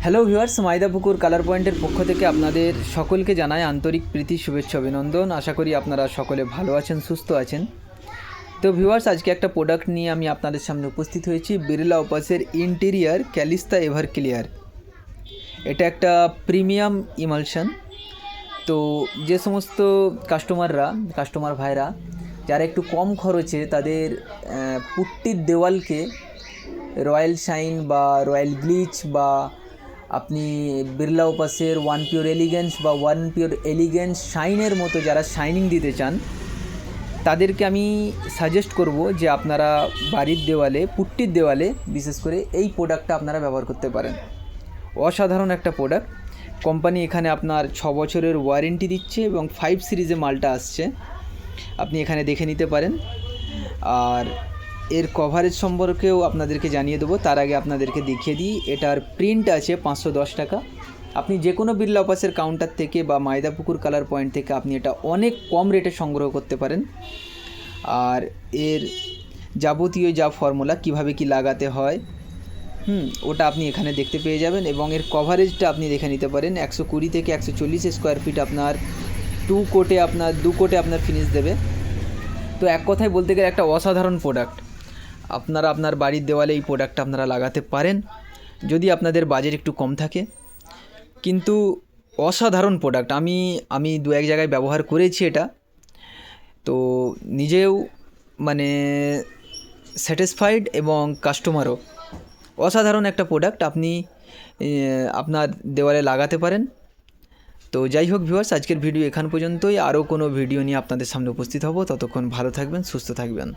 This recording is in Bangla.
হ্যালো ভিউয়ার্স, মাইদাপুকুর কালার পয়েন্টের পক্ষ থেকে আপনাদের সকলকে জানাই আন্তরিক প্রীতি, শুভেচ্ছা, অভিনন্দন। আশা করি আপনারা সকলে ভালো আছেন, সুস্থ আছেন। তো ভিউয়ার্স, আজকে একটা প্রোডাক্ট নিয়ে আমি আপনাদের সামনে উপস্থিত হয়েছি। বিড়লা ওপাসের ইন্টেরিয়ার ক্যালিস্তা এভার ক্লিয়ার। এটা একটা প্রিমিয়াম ইমালশন। তো যে সমস্ত কাস্টমার ভাইরা যারা একটু কম খরচে তাদের পুট্টির দেওয়ালকে রয়্যাল শাইন বা রয়্যাল ব্লিচ বা আপনি বিড়লা ওপাসের ওয়ান পিওর এলিগেন্স বা ওয়ান পিওর এলিগেন্স শাইনের মতো যারা শাইনিং দিতে চান তাদেরকে আমি সাজেস্ট করব যে আপনারা বাড়ির দেওয়ালে, পুট্টির দেওয়ালে বিশেষ করে এই প্রোডাক্টটা আপনারা ব্যবহার করতে পারেন। অসাধারণ একটা প্রোডাক্ট। কোম্পানি এখানে আপনার 6 বছরের ওয়ারেন্টি দিচ্ছে এবং 5 সিরিজে মালটা আসছে, আপনি এখানে দেখে নিতে পারেন। আর এর কভারেজ সম্পর্কেও আপনাদেরকে জানিয়ে দেবো। তার আগে আপনাদেরকে দেখিয়ে দিই, এটার প্রিন্ট আছে 510 টাকা। আপনি যে কোনো বিড়লা ওপাসের কাউন্টার থেকে বা মাইদাপুকুর কালার পয়েন্ট থেকে আপনি এটা অনেক কম রেটে সংগ্রহ করতে পারেন। আর এর যাবতীয় যা ফর্মুলা কিভাবে কি লাগাতে হয় ওটা আপনি এখানে দেখতে পেয়ে যাবেন। এবং এর কভারেজটা আপনি দেখে নিতে পারেন। 120 থেকে 140 স্কোয়ার ফিট আপনার 2 কোটে আপনার ফিনিশ দেবে। তো এক কথায় বলতে গেলে একটা অসাধারণ প্রোডাক্ট। আপনারা আপনার বাড়ির দেওয়ালে এই প্রোডাক্টটা আপনারা লাগাতে পারেন যদি আপনাদের বাজেট একটু কম থাকে। কিন্তু অসাধারণ প্রোডাক্ট। আমি 2-1 জায়গায় ব্যবহার করেছি এটা, তো নিজেও মানে স্যাটিসফাইড এবং কাস্টমারও। অসাধারণ একটা প্রোডাক্ট, আপনি আপনার দেওয়ালে লাগাতে পারেন। তো যাই হোক ভিউয়ার্স, আজকের ভিডিও এখান পর্যন্তই। আরও কোনো ভিডিও নিয়ে আপনাদের সামনে উপস্থিত হব। ততক্ষণ ভালো থাকবেন, সুস্থ থাকবেন।